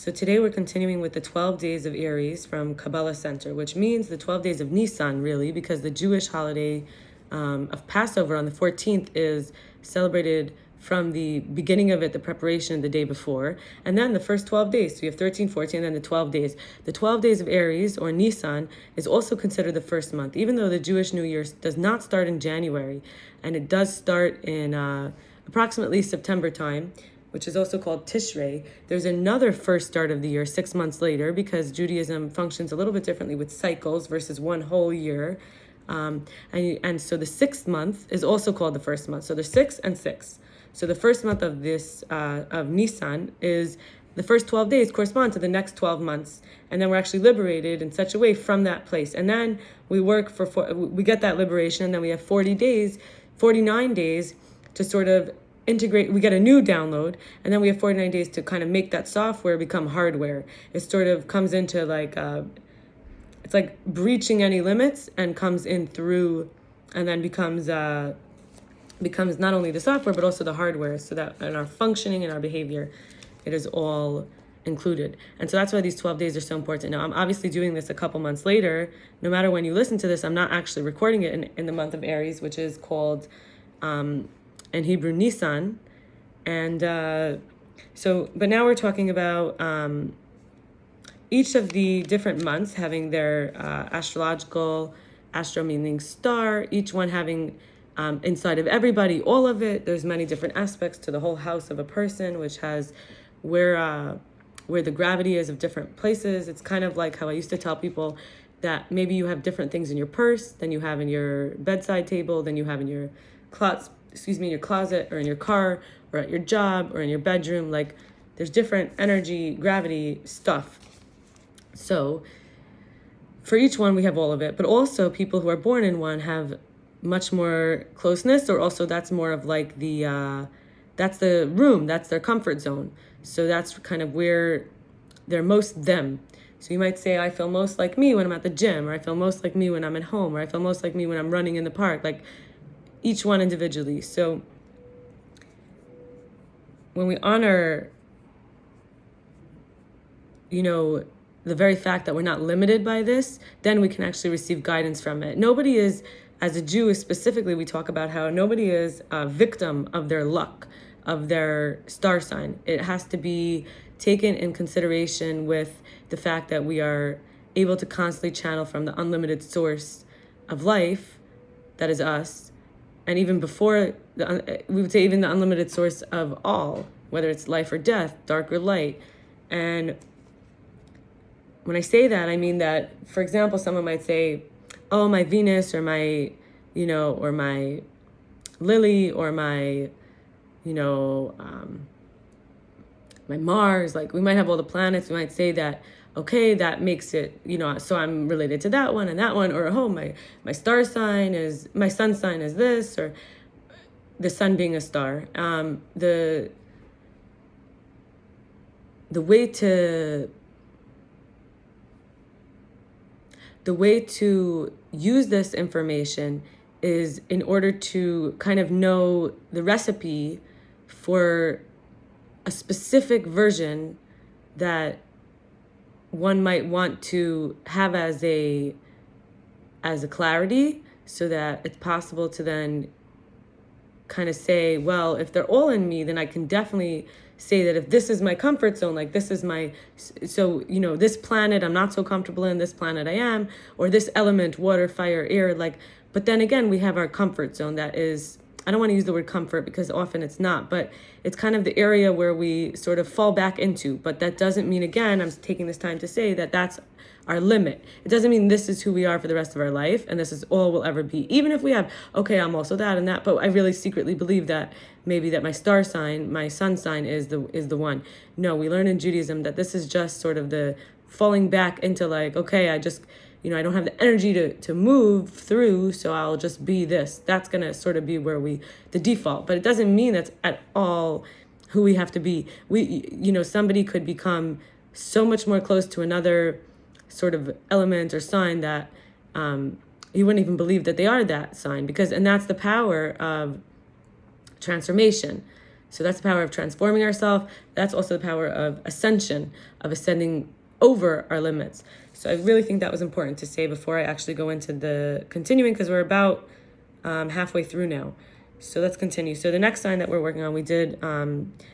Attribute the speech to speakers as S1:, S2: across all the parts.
S1: So today we're continuing with the 12 days of Aries from Kabbalah Center, which means the 12 days of Nissan, really, because the Jewish holiday of Passover on the 14th is celebrated from the beginning of it, the preparation the day before, and then the first 12 days. So you have 13, 14, and then the 12 days. The 12 days of Aries, or Nissan, is also considered the first month, even though the Jewish New Year does not start in January, and it does start in approximately September time, which is also called Tishrei. There's another first start of the year 6 months later, because Judaism functions a little bit differently with cycles versus one whole year. And so the 6th month is also called the first month. So there's 6 and 6. So the first month of this of Nissan is the first 12 days correspond to the next 12 months, and then we're actually liberated in such a way from that place. And then we work we get that liberation, and then we have 49 days to sort of integrate. We get a new download, and then we have 49 days to kind of make that software become hardware. It sort of comes into like it's like breaching any limits and comes in through, and then becomes not only the software but also the hardware, so that in our functioning and our behavior it is all included. And so that's why these 12 days are so important. Now I'm obviously doing this a couple months later. No matter when you listen to this, I'm not actually recording it in the month of Aries, which is called in Hebrew Nissan. And but now we're talking about each of the different months having their astrological, astro meaning star, each one having inside of everybody, all of it. There's many different aspects to the whole house of a person, which has where the gravity is of different places. It's kind of like how I used to tell people that maybe you have different things in your purse than you have in your bedside table, than you have in your in your closet, or in your car, or at your job, or in your bedroom. Like, there's different energy, gravity stuff. So for each one we have all of it, but also people who are born in one have much more closeness, or also that's more of like that's the room, that's their comfort zone. So that's kind of where they're most them. So you might say, I feel most like me when I'm at the gym, or I feel most like me when I'm at home, or I feel most like me when I'm running in the park, like each one individually. So when we honor, the very fact that we're not limited by this, then we can actually receive guidance from it. Nobody is, as a Jew specifically, we talk about how nobody is a victim of their luck, of their star sign. It has to be taken in consideration with the fact that we are able to constantly channel from the unlimited source of life, that is us, and even before, we would say even the unlimited source of all, whether it's life or death, dark or light. And when I say that, I mean that, for example, someone might say, oh, my Venus, or my, or my Lily, or my, my Mars. Like, we might have all the planets. We might say that, okay, that makes it, so I'm related to that one and that one, or, oh, my star sign is, my sun sign is this, or the sun being a star. The way to use this information is in order to kind of know the recipe for a specific version that one might want to have as a clarity, so that it's possible to then kind of say, well, if they're all in me, then I can definitely say that if this is my comfort zone, like this is my, so, this planet I'm not so comfortable in, this planet I am, or this element, water, fire, air, like, but then again, we have our comfort zone that is, I don't want to use the word comfort because often it's not, but it's kind of the area where we sort of fall back into. But that doesn't mean, again, I'm taking this time to say that that's our limit. It doesn't mean this is who we are for the rest of our life and this is all we'll ever be. Even if we have, okay, I'm also that and that, but I really secretly believe that maybe that my star sign, my sun sign is the one. No, we learn in Judaism that this is just sort of the falling back into like, okay, I just, I don't have the energy to move through, so I'll just be this. That's going to sort of be where the default. But it doesn't mean that's at all who we have to be. Somebody could become so much more close to another sort of element or sign that you wouldn't even believe that they are that sign, and that's the power of transformation. So that's the power of transforming ourselves. That's also the power of ascension, of ascending over our limits. So I really think that was important to say before I actually go into the continuing, because we're about halfway through now. So let's continue. So the next sign that we're working on, we did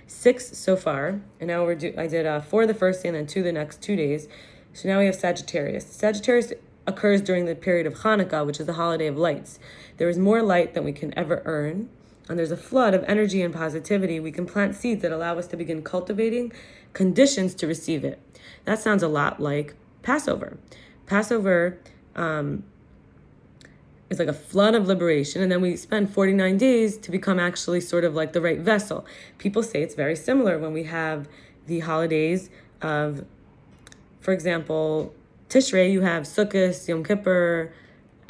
S1: 6 so far, and now I did 4 the first day and then 2 the next 2 days. So now we have Sagittarius. Sagittarius occurs during the period of Hanukkah, which is the holiday of lights. There is more light than we can ever earn, and there's a flood of energy and positivity. We can plant seeds that allow us to begin cultivating conditions to receive it. That sounds a lot like Passover. Passover is like a flood of liberation, and then we spend 49 days to become actually sort of like the right vessel. People say it's very similar when we have the holidays of, for example, Tishrei, you have Sukkot, Yom Kippur,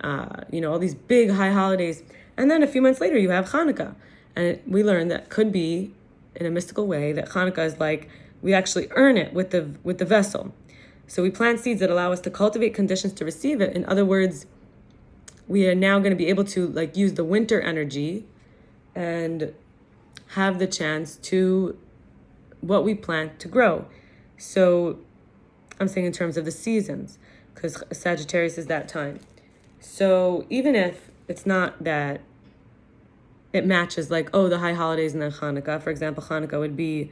S1: all these big high holidays. And then a few months later, you have Hanukkah. And we learned that could be, in a mystical way, that Hanukkah is like, we actually earn it with the vessel. So we plant seeds that allow us to cultivate conditions to receive it. In other words, we are now going to be able to use the winter energy and have the chance to what we plant to grow. So I'm saying in terms of the seasons, because Sagittarius is that time. So even if it's not that it matches the high holidays and then Hanukkah, for example, Hanukkah would be,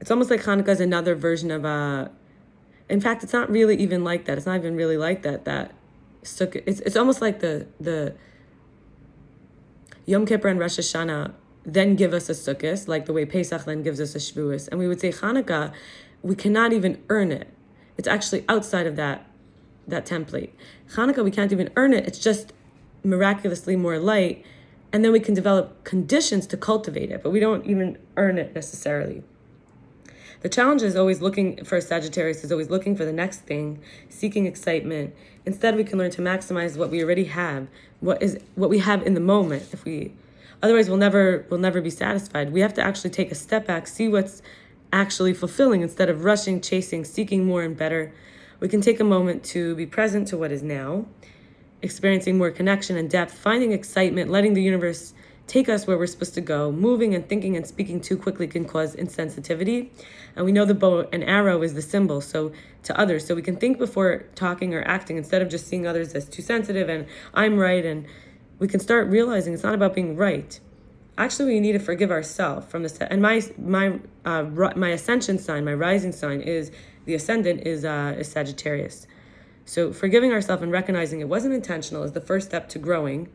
S1: it's almost like Hanukkah is another version of in fact, it's not really even like that. It's not even really like that Sukkot. It's almost like the Yom Kippur and Rosh Hashanah then give us a Sukkot, like the way Pesach then gives us a Shavuos. And we would say Hanukkah, we cannot even earn it. It's actually outside of that template. Hanukkah, we can't even earn it. It's just miraculously more light. And then we can develop conditions to cultivate it, but we don't even earn it necessarily. The challenge is always looking for Sagittarius, is always looking for the next thing, seeking excitement. Instead, we can learn to maximize what we already have, what we have in the moment. Otherwise, we'll never be satisfied. We have to actually take a step back, see what's actually fulfilling instead of rushing, chasing, seeking more and better. We can take a moment to be present to what is now, experiencing more connection and depth, finding excitement, letting the universe take us where we're supposed to go. Moving and thinking and speaking too quickly can cause insensitivity. And we know the bow and arrow is the symbol to others. So we can think before talking or acting instead of just seeing others as too sensitive and I'm right. And we can start realizing it's not about being right. Actually, we need to forgive ourselves from this. And my ascension sign, my rising sign is the ascendant is Sagittarius. So forgiving ourselves and recognizing it wasn't intentional is the first step to growing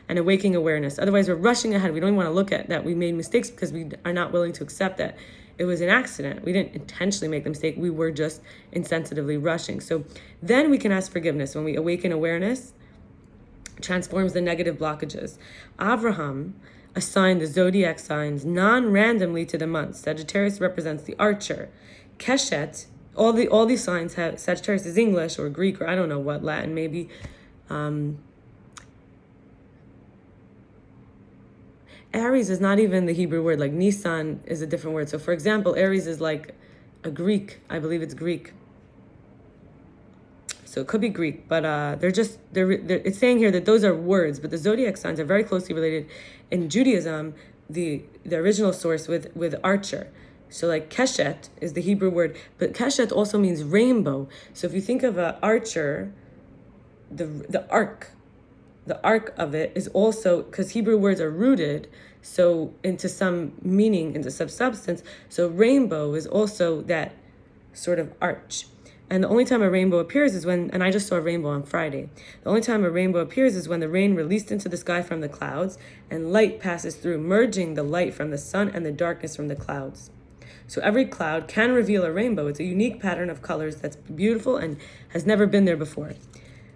S1: and awakening awareness. Otherwise, we're rushing ahead. We don't even want to look at that we made mistakes because we are not willing to accept that it was an accident. We didn't intentionally make the mistake. We were just insensitively rushing. So then we can ask forgiveness. When we awaken awareness, transforms the negative blockages. Avraham assigned the zodiac signs non-randomly to the months. Sagittarius represents the archer. Keshet, all these signs have, Sagittarius is English or Greek or I don't know what, Latin maybe. Aries is not even the Hebrew word, like Nissan is a different word. So for example, Aries is like a Greek, I believe it's Greek. So it could be Greek, but it's saying here that those are words, but the zodiac signs are very closely related. In Judaism, the original source with archer. So like Keshet is the Hebrew word, but Keshet also means rainbow. So if you think of an archer, the arc of it is also, because Hebrew words are rooted so into some meaning, into some substance. So rainbow is also that sort of arch. And the only time a rainbow appears is when, and I just saw a rainbow on Friday. The only time a rainbow appears is when the rain released into the sky from the clouds and light passes through, merging the light from the sun and the darkness from the clouds. So every cloud can reveal a rainbow. It's a unique pattern of colors that's beautiful and has never been there before.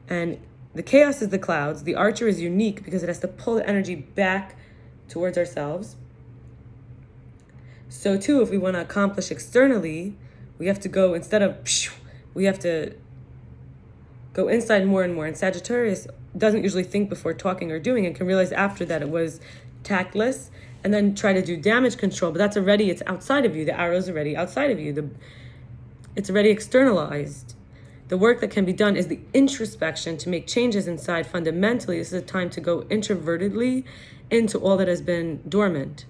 S1: And the chaos is the clouds. The archer is unique because it has to pull the energy back towards ourselves. So too, if we want to accomplish externally, we have to go, instead of, we have to go inside more and more. And Sagittarius doesn't usually think before talking or doing and can realize after that it was tactless and then try to do damage control. But that's already, it's outside of you. The arrow's already outside of you. It's already externalized. The work that can be done is the introspection to make changes inside. Fundamentally, this is a time to go introvertedly into all that has been dormant.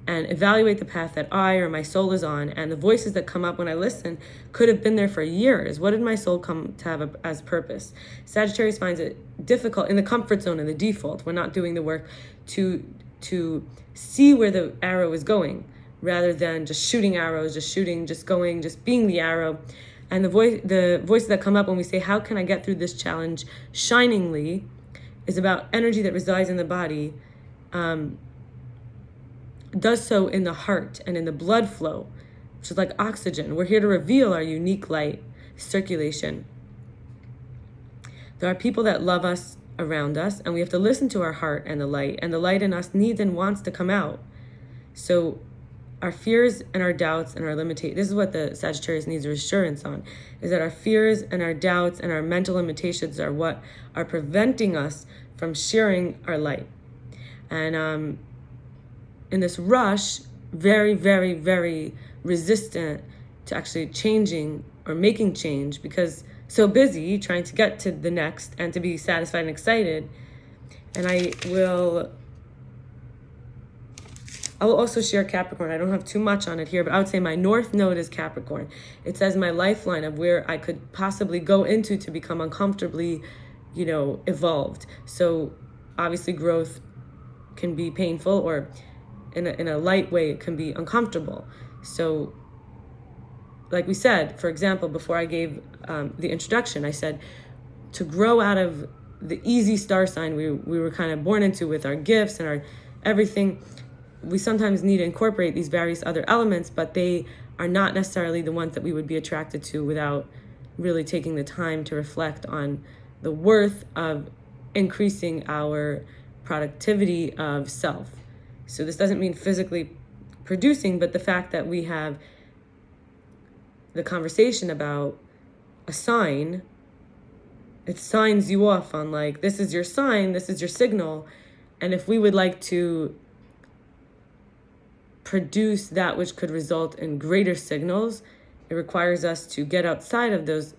S1: and evaluate the path that I or my soul is on. And the voices that come up when I listen could have been there for years. What did my soul come to have as purpose? Sagittarius finds it difficult in the comfort zone, in the default. We're not doing the work to see where the arrow is going, rather than just shooting arrows, just going, just being the arrow. And the voices that come up when we say, how can I get through this challenge shiningly, is about energy that resides in the body, does so in the heart and in the blood flow, which is like oxygen. We're here to reveal our unique light circulation. There are people that love us around us, and we have to listen to our heart and the light in us needs and wants to come out. So our fears and our doubts and our limitations, this is what the Sagittarius needs reassurance on, is that our fears and our doubts and our mental limitations are what are preventing us from sharing our light. And in this rush, very, very, very resistant to actually changing or making change, because so busy trying to get to the next and to be satisfied and excited. And I will also share Capricorn. I don't have too much on it here, but I would say my north node is Capricorn. It says my lifeline of where I could possibly go into to become uncomfortably, evolved. So obviously growth can be painful, or in a light way, it can be uncomfortable. So like we said, for example, before I gave the introduction, I said to grow out of the easy star sign we were kind of born into with our gifts and our everything, we sometimes need to incorporate these various other elements, but they are not necessarily the ones that we would be attracted to without really taking the time to reflect on the worth of increasing our productivity of self. So this doesn't mean physically producing, but the fact that we have the conversation about a sign, it signs you off on like, this is your sign, this is your signal. And if we would like to produce that which could result in greater signals, it requires us to get outside of those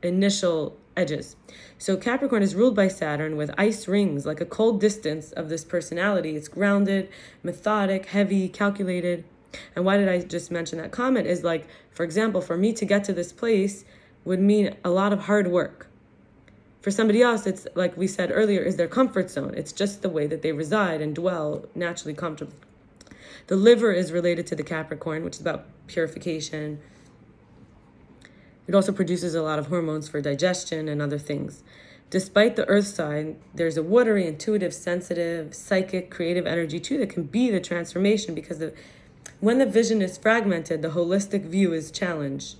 S1: initial edges. So Capricorn is ruled by Saturn with ice rings, like a cold distance of this personality. It's grounded, methodic, heavy, calculated. And why did I just mention that comment is like, for example, for me to get to this place would mean a lot of hard work. For somebody else, it's like we said earlier, is their comfort zone. It's just the way that they reside and dwell naturally comfortably. The liver is related to the Capricorn, which is about purification. It also produces a lot of hormones for digestion and other things. Despite the earth sign, there's a watery, intuitive, sensitive, psychic, creative energy too that can be the transformation, because when the vision is fragmented, the holistic view is challenged.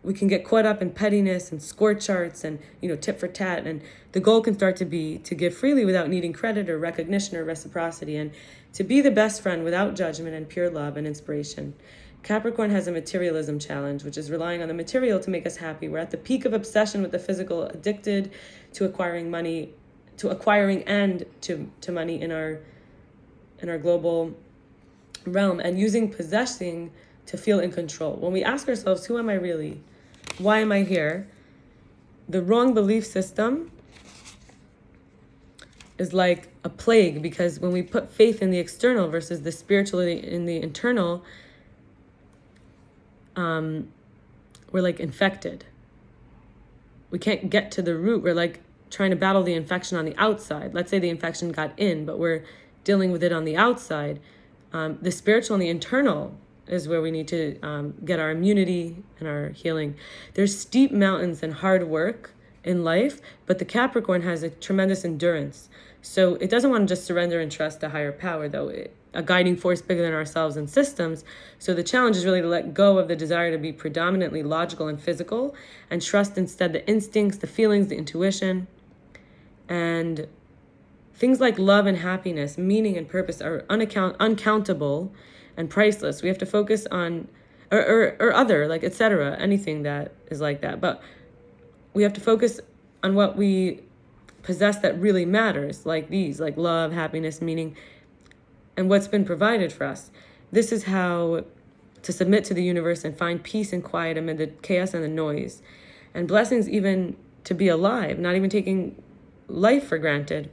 S1: We can get caught up in pettiness and score charts and, tit for tat. And the goal can start to be to give freely without needing credit or recognition or reciprocity, and to be the best friend without judgment and pure love and inspiration. Capricorn has a materialism challenge, which is relying on the material to make us happy. We're at the peak of obsession with the physical, addicted to acquiring money, and to money in our global realm, and using possessing to feel in control. When we ask ourselves, who am I really? Why am I here? The wrong belief system is like a plague, because when we put faith in the external versus the spiritual in the internal, we're like infected. We can't get to the root. We're like trying to battle the infection on the outside. Let's say the infection got in, but we're dealing with it on the outside. The spiritual and the internal is where we need to get our immunity and our healing. There's steep mountains and hard work in life, but the Capricorn has a tremendous endurance. So it doesn't want to just surrender and trust a higher power, though, a guiding force bigger than ourselves and systems. So the challenge is really to let go of the desire to be predominantly logical and physical, and trust instead the instincts, the feelings, the intuition. And things like love and happiness, meaning and purpose are uncountable and priceless. We have to focus on, or other, like, etc., anything that is like that. But we have to focus on what we possess that really matters, like these, like love, happiness, meaning, and what's been provided for us. This is how to submit to the universe and find peace and quiet amid the chaos and the noise. And blessings even to be alive, not even taking life for granted.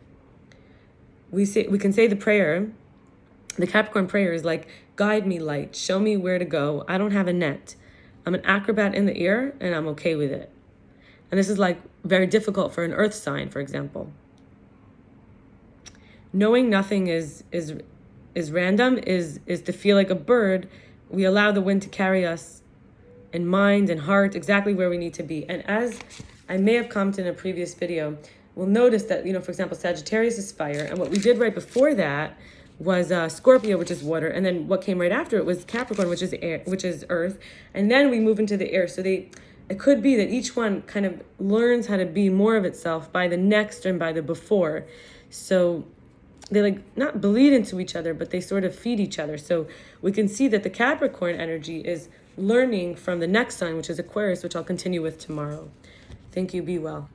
S1: We can say the prayer The Capricorn prayer is like, guide me, light, show me where to go. I don't have a net. I'm an acrobat in the air and I'm okay with it. And this is like very difficult for an earth sign, for example. Knowing nothing is random, is to feel like a bird. We allow the wind to carry us in mind and heart exactly where we need to be. And as I may have commented in a previous video, we'll notice that, for example, Sagittarius is fire. And what we did right before that was Scorpio, which is water. And then what came right after it was Capricorn, which is air, which is earth. And then we move into the air. So it could be that each one kind of learns how to be more of itself by the next and by the before. So they like not bleed into each other, but they sort of feed each other. So we can see that the Capricorn energy is learning from the next sign, which is Aquarius, which I'll continue with tomorrow. Thank you. Be well.